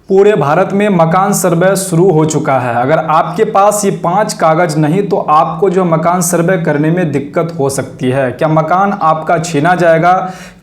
पूरे भारत में मकान सर्वे शुरू हो चुका है। अगर आपके पास ये 5 कागज नहीं तो आपको जो मकान सर्वे करने में दिक्कत हो सकती है। क्या मकान आपका छीना जाएगा?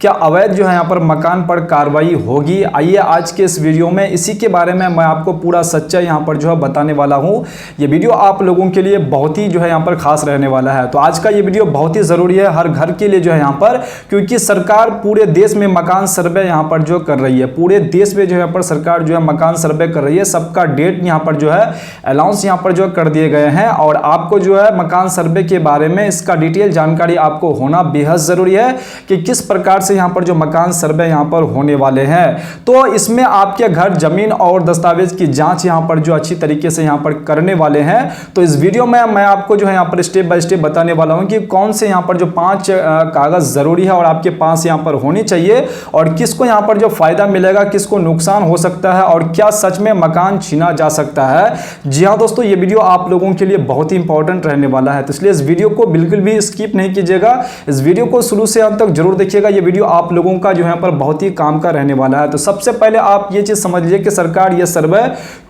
क्या अवैध जो है यहाँ पर मकान पर कार्रवाई होगी? आइए आज के इस वीडियो में इसी के बारे में मैं आपको पूरा सच्चाई यहाँ पर जो है बताने वाला हूँ। ये वीडियो आप लोगों के लिए बहुत ही जो है यहाँ पर खास रहने वाला है। तो आज का ये वीडियो बहुत ही ज़रूरी है हर घर के लिए जो है यहाँ पर, क्योंकि सरकार पूरे देश में मकान सर्वे यहाँ पर जो कर रही है। पूरे देश में जो है यहाँ पर सरकार जो है मकान सर्वे कर रही है। सबका डेट यहाँ पर जो है अनाउंस यहाँ पर जो कर दिए गए हैं और आपको जो है मकान सर्वे के बारे में इसका डिटेल जानकारी आपको होना बेहद ज़रूरी है कि किस प्रकार से यहाँ पर जो मकान सर्वे यहाँ पर होने वाले हैं। तो इसमें आपके घर जमीन और दस्तावेज की जांच यहाँ पर जो अच्छी तरीके से यहाँ पर करने वाले हैं। तो इस वीडियो में मैं आपको जो है यहाँ पर स्टेप बाय स्टेप बताने वाला हूँ कि कौन से यहाँ पर जो 5 कागज ज़रूरी है और आपके पास यहाँ पर होनी चाहिए और किसको यहाँ पर जो फायदा मिलेगा, किसको नुकसान हो सकता है और क्या सच में मकान छीना जा सकता है। जी हाँ दोस्तों, ये वीडियो आप लोगों के लिए बहुत ही इंपॉर्टेंट रहने वाला है, तो इसलिए इस वीडियो को बिल्कुल भी स्किप नहीं कीजिएगा। इस वीडियो को शुरू से अंत तक जरूर देखिएगा। ये वीडियो आप लोगों का जो है पर बहुत ही काम का रहने वाला है। तो सबसे पहले आप ये चीज समझ लीजिए कि सरकार ये सर्वे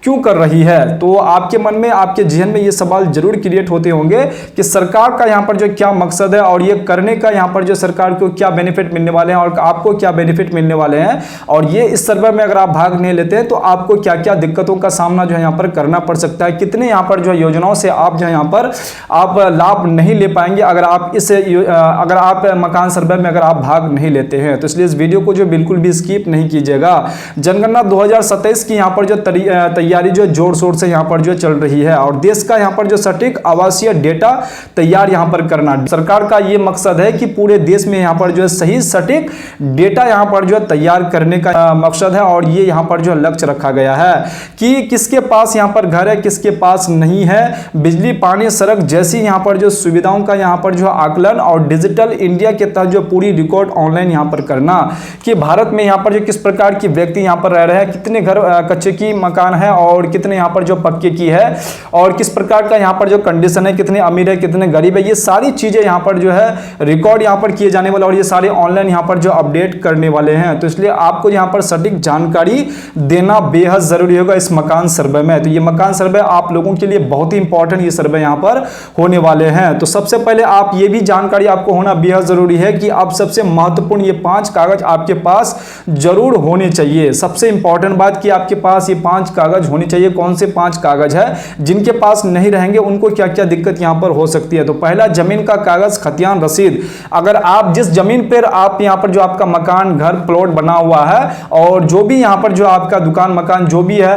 क्यों कर रही है। तो आपके मन में, आपके जहन में ये सवाल जरूर क्रिएट होते होंगे कि सरकार का यहाँ पर जो क्या मकसद है और ये करने का यहाँ पर जो सरकार को क्या बेनिफिट मिलने वाले हैं और आपको क्या बेनिफिट मिलने वाले हैं, और ये इस सर्वे में अगर आप भाग नहीं लेते हैं तो आपको क्या क्या दिक्कतों का सामना जो है यहाँ पर करना पड़ सकता है, कितने यहाँ पर जो योजनाओं से आप जो है यहाँ पर आप लाभ नहीं ले पाएंगे अगर आप मकान सर्वे में अगर आप भाग नहीं लेते हैं। तो इसलिए इस वीडियो को जो बिल्कुल भी स्किप नहीं कीजिएगा। जनगणना 2027 की यहाँ पर जो तैयारी जो जोर शोर से यहाँ पर जो चल रही है और देश का यहाँ पर जो सटीक आवासीय डेटा तैयार यहाँ पर करना, सरकार का ये मकसद है कि पूरे देश में यहाँ पर जो सही सटीक डेटा यहाँ पर जो तैयार करने का मकसद है और ये यहाँ पर जो लक्ष्य रखा गया है कि किसके पास यहाँ पर घर है, किसके पास नहीं है। बिजली, पानी, सड़क जैसी यहाँ पर जो सुविधाओं का यहाँ पर जो आकलन और डिजिटल इंडिया के तहत जो पूरी रिकॉर्ड ऑनलाइन यहाँ पर करना कि भारत में यहाँ पर जो किस प्रकार की व्यक्ति यहाँ पर रह रहे हैं, कितने घर कच्चे की मकान है और कितने यहाँ पर जो पक्के की है और किस प्रकार का यहाँ पर जो कंडीशन है, कितने अमीर है, कितने गरीब है। ये सारी चीजें यहाँ पर जो है रिकॉर्ड यहाँ पर किए जाने वाले और ये सारे ऑनलाइन यहाँ पर जो अपडेट करने वाले हैं। तो इसलिए आपको यहाँ पर सटीक जानकारी देना बेहद जरूरी होगा इस मकान सर्वे में। तो ये मकान सर्वे आप लोगों के लिए बहुत ही इंपॉर्टेंट ये सर्वे यहाँ पर होने वाले हैं। तो सबसे पहले आप ये भी जानकारी आपको होना बेहद जरूरी है कि आप सबसे महत्वपूर्ण ये 5 कागज आपके पास जरूर होने चाहिए। सबसे इंपॉर्टेंट बात कि आपके पास ये 5 कागज होने चाहिए। कौन से 5 कागज है? जिनके पास नहीं रहेंगे उनको क्या क्या दिक्कत यहाँ पर हो सकती है। तो पहला, जमीन का कागज, खतियान, रसीद। अगर आप जिस जमीन पर आप यहाँ पर जो आपका मकान, घर, प्लॉट बना हुआ है और जो भी यहाँ पर जो आपका दुकान, मकान जो भी है,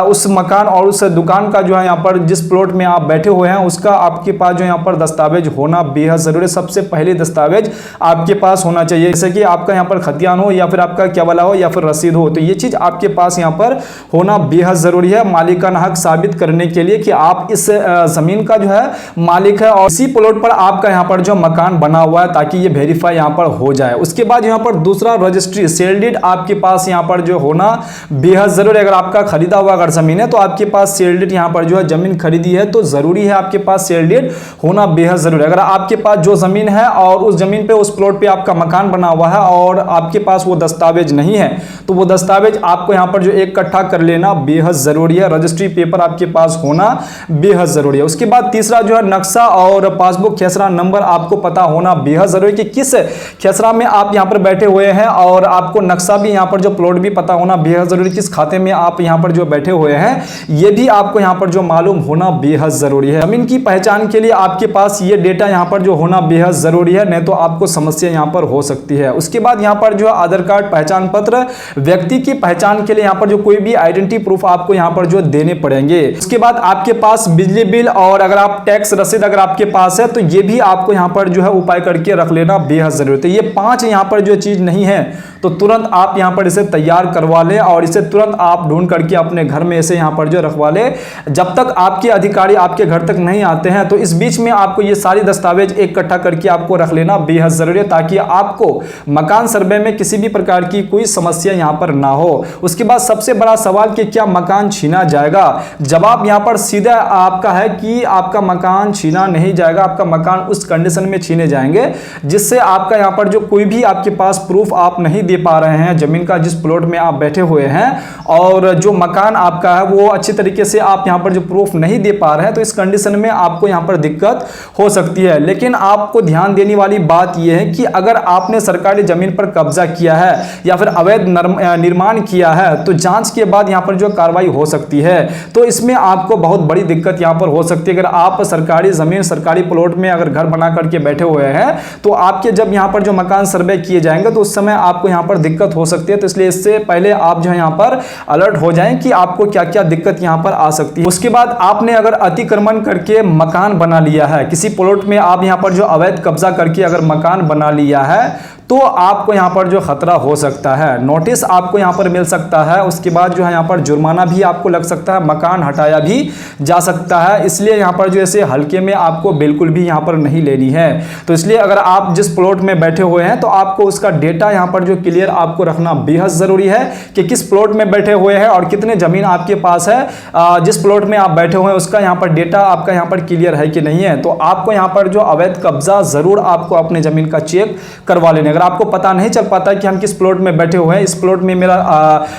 उस मकान और उस दुकान का जो है यहाँ पर जिस प्लॉट में आप बैठे हुए हैं उसका आपके पास जो यहाँ पर दस्तावेज होना बेहद जरूरी है। सबसे पहले दस्तावेज आपके पास होना चाहिए, जैसे कि आपका यहाँ पर खतियान हो या फिर आपका क्या वाला हो या फिर रसीद हो। तो ये चीज आपके पास यहाँ पर होना बेहद जरूरी है मालिकाना हक साबित करने के लिए कि आप इस जमीन का जो है मालिक है और इसी प्लॉट पर आपका यहाँ पर जो मकान बना हुआ है, ताकि ये वेरीफाई यहाँ पर हो जाए। उसके बाद यहाँ पर दूसरा, रजिस्ट्री, सेल डीड आपके पास यहाँ पर जो होना बेहद जरूरी है। अगर आपका खरीदा हुआ अगर जमीन है तो आपके पास सेल डीड यहाँ पर जो है जमीन खरीदी है तो जरूरी है आपके पास सेल डीड होना बेहद जरूरी है। अगर आपके पास जो जमीन है और उस जमीन पे, उस प्लॉट पे आपका मकान बना हुआ है और आपके पास वो दस्तावेज नहीं है तो वो दस्तावेज आपको यहाँ पर जो इकट्ठा कर लेना बेहद जरूरी है। रजिस्ट्री पेपर आपके पास होना बेहद जरूरी है। उसके बाद तीसरा जो है, नक्शा और पासबुक खेसरा नंबर आपको पता होना बेहद जरूरी है कि किस खेसरा में आप यहाँ पर बैठे हुए हैं और आपको नक्शा भी यहाँ पर जो प्लॉट भी पता होना बेहद जरूरी है। किस खाते में आप यहाँ पर जो बैठे हुए हैं ये भी आपको यहाँ पर जो मालूम होना बेहद जरूरी है। जमीन की पहचान के लिए आपके पास ये डेटा यहाँ पर जो होना बेहद जरूरी है, नहीं तो आपको समस्या यहाँ पर हो सकती है। उसके बाद यहाँ पर जो आधार कार्ड, पहचान पत्र, व्यक्ति की पहचान के लिए यहाँ पर जो कोई भी आइडेंटिटी प्रूफ आपको यहाँ पर जो देने पड़ेंगे। उसके बाद आपके पास बिजली बिल और अगर आप टैक्स रसीद अगर आपके पास है तो ये भी आपको यहाँ पर जो है उपाय करके रख लेना बेहद जरूरी है। तो ये 5 यहाँ पर जो चीज नहीं है तो तुरंत आप यहाँ पर इसे तैयार करवा लें और इसे तुरंत आप ढूंढ करके अपने घर में ऐसे यहाँ पर जो रखवा ले, जब तक आपके अधिकारी आपके घर तक नहीं आते हैं। तो इस बीच में आपको ये सारी दस्तावेज इकट्ठा करके आपको रख लेना बेहद जरूरी है, ताकि आपको मकान सर्वे में किसी भी प्रकार की कोई समस्या यहाँ पर ना हो। उसके बाद सबसे बड़ा सवाल कि क्या मकान छीना जाएगा? जवाब यहाँ पर सीधा आपका है कि आपका मकान छीना नहीं जाएगा। आपका मकान उस कंडीशन में छीने जाएंगे जिससे आपका यहाँ पर जो कोई भी आपके पास प्रूफ आप नहीं दे पा रहे हैं जमीन का, जिस प्लॉट में आप बैठे हुए हैं, और जो मकान आपका है वो अच्छी तरीके से आप यहाँ पर जो प्रूफ नहीं दे पा रहे हैं, तो इस कंडीशन में आपको यहाँ पर दिक्कत हो सकती है। लेकिन आपको ध्यान देने वाली बात यह है कि अगर आपने सरकारी जमीन पर कब्जा किया है या फिर अवैध निर्माण किया है, तो जांच के बाद यहाँ पर जो कार्रवाई हो सकती है। तो इसमें आपको बहुत बड़ी दिक्कत यहाँ पर हो सकती है। अगर आप सरकारी जमीन, सरकारी प्लॉट में अगर घर बना करके बैठे हुए हैं, तो आपके जब यहाँ पर जो मकान सर्वे किए जाएंगे तो उस समय आपको यहाँ पर दिक्कत हो सकती है। तो इसलिए इससे पहले आप जो है यहाँ पर अलर्ट हो जाएं कि आपको क्या क्या दिक्कत यहाँ पर आ सकती है। उसके बाद आपने अगर अतिक्रमण करके मकान बना लिया है, किसी प्लॉट में आप यहाँ पर जो अवैध कब्जा करके अगर मकान बना लिया है, तो आपको यहाँ पर जो खतरा हो सकता है, नोटिस आपको यहाँ पर मिल सकता है। उसके बाद जो है यहाँ पर जुर्माना भी आपको लग सकता है, मकान हटाया भी जा सकता है। इसलिए यहाँ पर जो ऐसे हल्के में आपको बिल्कुल भी यहाँ पर नहीं लेनी है। तो इसलिए अगर आप जिस प्लॉट में बैठे हुए हैं, तो आपको उसका डेटा यहाँ पर जो क्लियर आपको रखना बेहद जरूरी है कि किस प्लॉट में बैठे हुए हैं और कितने जमीन आपके पास है। जिस प्लॉट में आप बैठे हुए हैं उसका यहाँ पर डेटा आपका यहाँ पर क्लियर है कि नहीं है। तो आपको यहाँ पर जो अवैध कब्जा जरूर आपको अपने जमीन का चेक करवा लेने। अगर आपको पता नहीं चल पाता कि हम किस प्लॉट में बैठे हुए हैं, इस प्लॉट में मेरा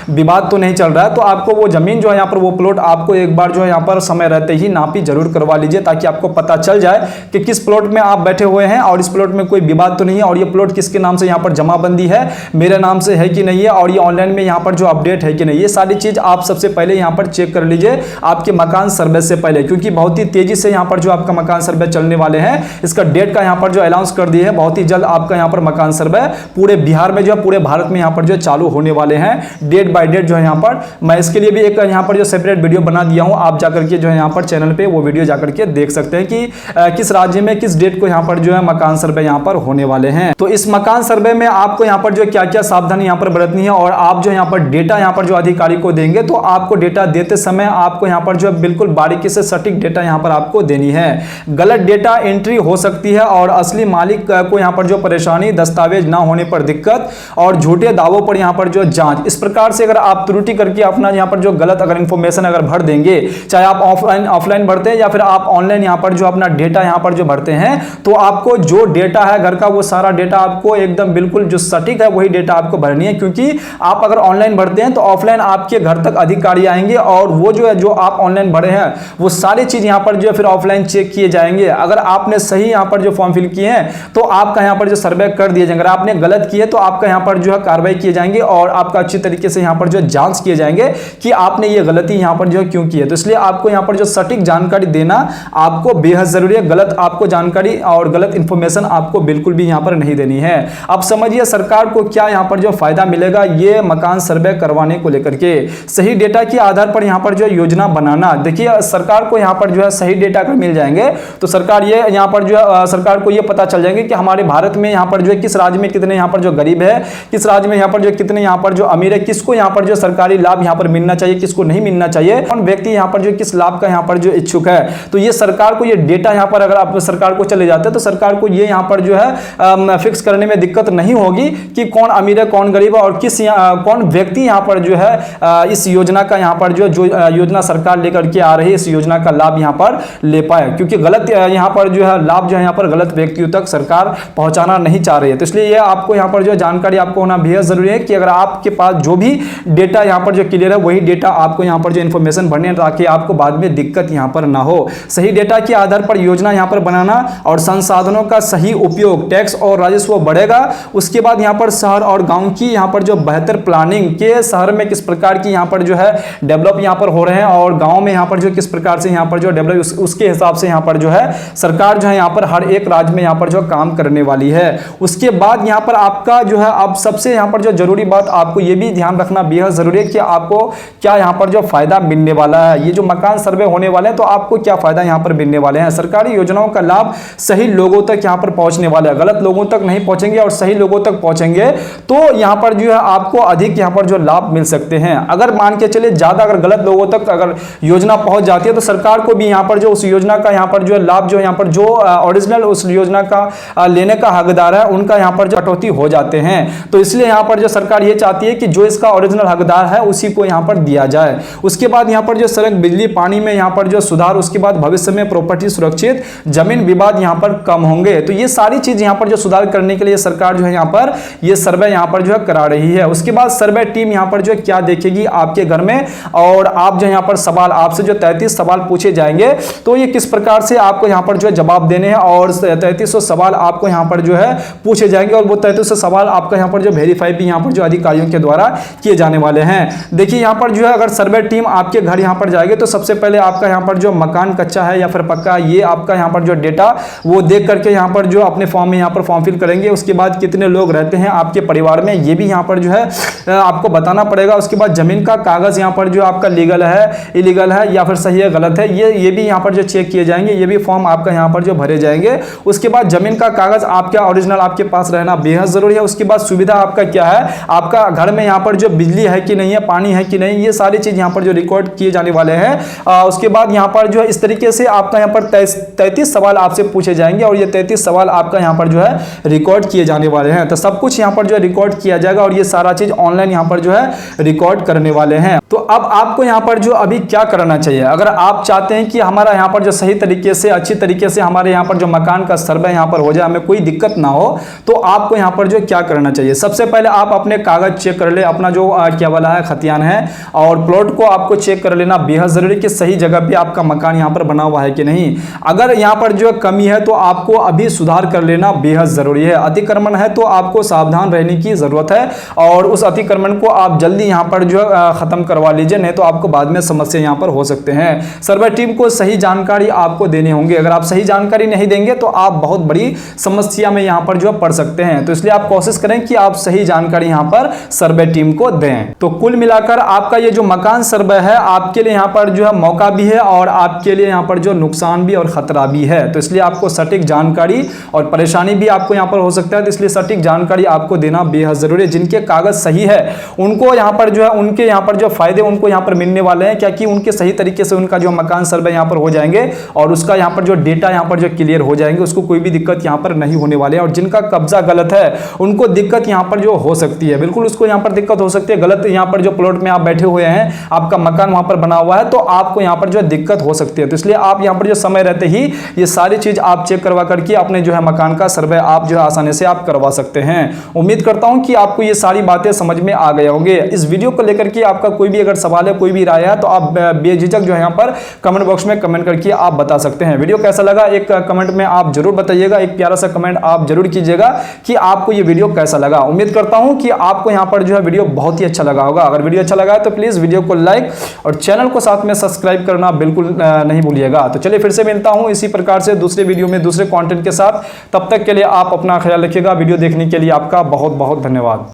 विवाद तो नहीं चल रहा है, तो आपको वो जमीन जो है यहाँ पर, वो प्लॉट आपको एक बार जो है यहाँ पर समय रहते ही नापी जरूर करवा लीजिए, ताकि आपको पता चल जाए कि किस प्लॉट में आप बैठे हुए हैं और इस प्लॉट में कोई विवाद तो नहीं है, और ये प्लॉट किसके नाम से यहाँ पर जमाबंदी है, मेरे नाम से है कि नहीं है, और ये ऑनलाइन में यहाँ पर जो अपडेट है कि नहीं। ये सारी चीज आप सबसे पहले यहाँ पर चेक कर लीजिए आपके मकान सर्वे से पहले, क्योंकि बहुत ही तेजी से यहाँ पर जो आपका मकान सर्वे चलने वाले हैं। इसका डेट का यहाँ पर जो अनाउंस कर दिए है, बहुत ही जल्द आपका यहाँ पर मकान सर्वे पूरे बिहार में जो है, पूरे भारत में यहाँ पर जो चालू होने वाले हैं, डेट बाय डेट जो है यहाँ पर। मैं इसके लिए भी एक यहाँ पर जो सेपरेट वीडियो बना दिया हूँ, आप जाकर के जो है यहाँ पर चैनल पे वो वीडियो जाकर के देख सकते हैं कि किस राज्य में किस डेट को यहाँ पर जो है मकान सर्वे यहाँ पर होने वाले हैं। तो इस मकान सर्वे में आपको यहाँ पर जो क्या क्या सावधानी यहाँ पर बरतनी है, और आप जो यहाँ पर डेटा यहाँ पर जो अधिकारी को देंगे, तो आपको डेटा देते समय आपको यहाँ पर जो बिल्कुल बारीकी से सटीक डेटा यहाँ पर आपको देनी है। गलत डेटा एंट्री हो सकती है और असली मालिक को यहाँ पर जो परेशानी, दस्तावेज ना होने पर दिक्कत और झूठे दावों पर यहाँ पर जो जांच। इस प्रकार से अगर आप त्रुटि करके अपना यहाँ पर जो गलत अगर इंफॉर्मेशन अगर भर देंगे, चाहे आप ऑफलाइन भरते हैं या फिर आप ऑनलाइन यहाँ पर जो अपना डेटा यहाँ पर जो भरते हैं, तो आपको जो डेटा है घर का, वो सारा डेटा आपको एकदम बिल्कुल जो सटीक है वही डेटा आपको भरनी है। क्योंकि आप अगर ऑनलाइन भरते हैं तो ऑफलाइन आपके घर तक अधिकारी आएंगे और वो जो है, जो आप ऑनलाइन भरे हैं, वो सारी चीज यहाँ पर जो है फिर ऑफलाइन चेक किए जाएंगे। अगर आपने सही यहाँ पर जो फॉर्म फिल किए हैं तो आपका यहाँ पर जो सर्वे कर दिए जाएंगे, अगर आपने गलत किए तो आपका यहाँ पर जो है कार्रवाई किए जाएंगे और आपका अच्छी तरीके से यहाँ पर जो जांच किए जाएंगे कि आपने ये गलती यहाँ पर जो है क्यों की है। तो इसलिए आपको यहाँ पर जो सटीक जानकारी देना आपको बेहद जरूरी है। गलत आपको जानकारी और गलत इंफॉर्मेशन आपको बिल्कुल भी यहाँ पर नहीं देनी है। अब समझिए सरकार को क्या यहाँ पर जो फायदा मिलेगा ये मकान सर्वे करवाने को लेकर के। सही डेटा के आधार पर यहाँ पर जो योजना बनाना, देखिए सरकार को यहाँ पर जो है सही डेटा अगर मिल जाएंगे तो सरकार ये यहाँ पर जो है सरकार को ये पता चल जाएंगे कि हमारे भारत में यहाँ पर जो है किस राज्य में कितने यहाँ पर जो गरीब है, किस राज्य में यहाँ पर जो कितने यहाँ पर जो अमीर है, किसको यहाँ पर जो सरकारी लाभ यहाँ पर मिलना चाहिए, किसको नहीं मिलना चाहिए, कौन व्यक्ति यहाँ पर जो किस लाभ का यहाँ पर जो इच्छुक है। तो ये सरकार को ये डेटा यहाँ पर अगर आप सरकार को चले जाते हैं तो सरकार को ये यहाँ पर जो है फिक्स करने में दिक्कत नहीं होगी कि कौन अमीर है कौन गरीब है और किस कौन व्यक्ति यहाँ पर जो है इस योजना का यहाँ पर जो योजना सरकार लेकर के आ रही है, इस योजना का लाभ यहाँ पर ले पाए। क्योंकि गलत यहाँ पर जो है लाभ जो है यहाँ पर गलत व्यक्तियों तक सरकार पहुंचाना नहीं चाह रही है। तो इसलिए ये आपको यहाँ पर जो जानकारी आपको होना बेहद जरूरी है कि अगर आपके पास जो भी डेटा यहाँ पर जो क्लियर है वही डेटा आपको यहाँ पर जो इन्फॉर्मेशन भरनी है, ताकि आपको बाद में दिक्कत यहाँ पर ना हो। सही डेटा के आधार पर योजना यहाँ पर बनाना और संसाधनों का सही उपयोग, टैक्स और राजस्व बढ़ेगा। उसके बाद यहाँ पर शहर और गांव की यहाँ पर जो बेहतर प्लानिंग के शहर में किस प्रकार की यहाँ पर जो है डेवलप यहाँ पर हो रहे हैं और गांव में यहाँ पर जो किस प्रकार से यहाँ पर जो डेवलप, उसके हिसाब से यहाँ पर जो है सरकार जो है यहाँ पर हर एक राज्य में यहाँ पर जो काम करने वाली है। उसके बाद बाद यहाँ पर आपका जो है अब सबसे यहाँ पर जो जरूरी बात आपको ये भी ध्यान रखना बेहद जरूरी है कि आपको क्या यहाँ पर जो फायदा मिलने वाला है। ये जो मकान सर्वे होने वाले हैं तो आपको क्या फायदा यहाँ पर मिलने वाले हैं। सरकारी योजनाओं का लाभ सही लोगों तक यहाँ पर पहुंचने वाला है, गलत लोगों तक नहीं पहुंचेंगे और सही लोगों तक पहुंचेंगे तो यहाँ पर जो है आपको अधिक यहाँ पर जो लाभ मिल सकते हैं। अगर मान के चले ज्यादा अगर गलत लोगों तक अगर योजना पहुंच जाती है तो सरकार को भी यहाँ पर जो उस योजना का यहाँ पर जो लाभ जो यहाँ पर जो ओरिजिनल उस योजना का लेने का हकदार है उनका यहाँ पर जो कटौती हो जाते हैं। तो इसलिए यहाँ पर जो सरकार ये चाहती है कि जो इसका ओरिजिनल हकदार है उसी को यहाँ पर दिया जाए। उसके बाद यहाँ पर जो सड़क, बिजली, पानी में यहाँ पर जो सुधार, उसके बाद भविष्य में प्रॉपर्टी सुरक्षित, जमीन विवाद यहाँ पर कम होंगे। तो ये सारी चीज यहाँ पर जो सुधार करने के लिए सरकार जो है यहाँ पर ये सर्वे यहाँ पर जो है करा रही है। उसके बाद सर्वे टीम यहाँ पर जो क्या देखेगी आपके घर में, और आप जो यहाँ पर सवाल, आपसे जो 33 सवाल पूछे जाएंगे तो ये किस प्रकार से आपको यहाँ पर जो है जवाब देने हैं, और 3300 सवाल आपको यहाँ पर जो है पूछे जाएंगे और वो 3300 सवाल आपका यहाँ पर जो वेरीफाई भी यहाँ पर जो अधिकारियों के द्वारा किए जाने वाले हैं। देखिए यहाँ पर जो है अगर सर्वे टीम आपके घर यहाँ पर जाएगी तो सबसे पहले आपका यहाँ पर जो मकान कच्चा है या फिर पक्का, ये आपका यहाँ पर जो डेटा वो देख करके यहाँ पर जो अपने फॉर्म में यहाँ पर फॉर्म फिल करेंगे। उसके बाद कितने लोग रहते हैं आपके परिवार में ये भी यहाँ पर जो है आपको बताना पड़ेगा। उसके बाद जमीन का कागज यहाँ पर जो आपका लीगल है, इलीगल है या फिर सही है, गलत है, ये भी यहाँ पर जो चेक किए जाएंगे। ये भी फॉर्म आपका यहाँ पर जो भरे जाएंगे। उसके बाद जमीन का कागज आपका ओरिजिनल आपके पास रहना बेहद जरूरी है। उसके बाद सुविधा आपका क्या है, आपका घर में यहाँ पर जो बिजली है कि नहीं है, पानी है कि नहीं, ये सारी चीज यहाँ पर जो रिकॉर्ड किए जाने वाले हैं। उसके बाद यहाँ पर जो है इस तरीके से आपका यहाँ पर 33 सवाल आपसे पूछे जाएंगे और ये 33 सवाल आपका यहाँ पर जो है रिकॉर्ड किए जाने वाले हैं। तो सब कुछ यहाँ पर जो है रिकॉर्ड किया जाएगा और ये सारा चीज ऑनलाइन यहाँ पर जो है रिकॉर्ड करने वाले हैं। तो अब आपको यहाँ पर जो अभी क्या करना चाहिए, अगर आप चाहते हैं कि हमारा यहाँ पर जो सही तरीके से, अच्छी तरीके से हमारे यहाँ पर जो मकान का सर्वे यहाँ पर हो जाए, हमें कोई दिक्कत ना हो, तो आपको यहाँ पर जो क्या करना चाहिए। सबसे पहले आप अपने कागज चेक कर ले, अपना जो क्या वाला है खतियान है, और प्लॉट को आपको चेक कर लेना बेहद जरूरी कि सही जगह पे आपका मकान यहाँ पर बना हुआ है कि नहीं। अगर यहाँ पर जो कमी है तो आपको अभी सुधार कर लेना बेहद जरूरी है। अतिक्रमण है तो आपको सावधान रहने की जरूरत है और उस अतिक्रमण को आप जल्दी यहाँ पर जो खत्म करवा लीजिए, नहीं तो आपको बाद में समस्या यहाँ पर हो सकते हैं। सर्वे टीम को सही जानकारी आपको देनी होंगी। अगर आप सही जानकारी नहीं देंगे तो आप बहुत बड़ी समस्या में यहाँ पर जो पड़ सकते हैं। तो इसलिए आप कोशिश करें कि आप सही जानकारी यहाँ पर सर्वे टीम को दें। तो कुल मिलाकर आपका ये जो मकान सर्वे है आपके लिए यहाँ पर जो है मौका भी है और आपके लिए यहाँ पर जो नुकसान भी और खतरा भी है। तो इसलिए आपको सटीक जानकारी, और परेशानी भी आपको यहाँ पर हो सकता है, तो इसलिए सटीक जानकारी आपको देना बेहद जरूरी है। जिनके कागज सही है उनको यहाँ पर जो है उनके यहाँ पर जो फायदे उनको यहाँ पर मिलने वाले हैं, क्या कि उनके सही तरीके से उनका जो मकान सर्वे यहाँ पर हो जाएंगे और उसका यहाँ पर जो डेटा यहाँ पर जो क्लियर हो जाएंगे, उसको कोई भी दिक्कत यहाँ पर नहीं होने वाले हैं। और जिनका कब्जा गलत है उनको दिक्कत यहाँ पर जो हो सकती है, बिल्कुल उसको यहाँ पर दिक्कत हो सकती है। गलत यहाँ पर जो प्लॉट में आप बैठे हुए हैं, आपका मकान वहां पर बना हुआ है, तो आपको यहाँ पर जो दिक्कत हो सकती है। तो इसलिए आप यहाँ पर जो समय रहते ही ये सारी चीज आप चेक करवा करके अपने जो है मकान का सर्वे आप जो है आसानी से आप करवा सकते हैं। उम्मीद करता हूं कि आपको ये सारी बातें समझ में आ गए होंगे। इस वीडियो को लेकर के आपका कोई भी अगर सवाल है, कोई भी राय है, तो आप बेझिझक जो है यहाँ पर कमेंट बॉक्स में कमेंट करके आप बता सकते हैं। वीडियो कैसा लगा एक कमेंट में आप जरूर बताइएगा, एक प्यारा सा कमेंट आप जरूर कीजिएगा कि आपको ये वीडियो कैसा लगा। उम्मीद करता हूं कि आपको यहाँ पर जो है वीडियो बहुत ही अच्छा लगा होगा। अगर वीडियो अच्छा लगा है तो प्लीज वीडियो को लाइक और चैनल को साथ में सब्सक्राइब करना बिल्कुल नहीं भूलिएगा। तो चलिए फिर से मिलता हूं इसी प्रकार से दूसरे वीडियो में दूसरे कंटेंट के साथ। तब तक के लिए आप अपना ख्याल रखिएगा। वीडियो देखने के लिए आपका बहुत बहुत धन्यवाद।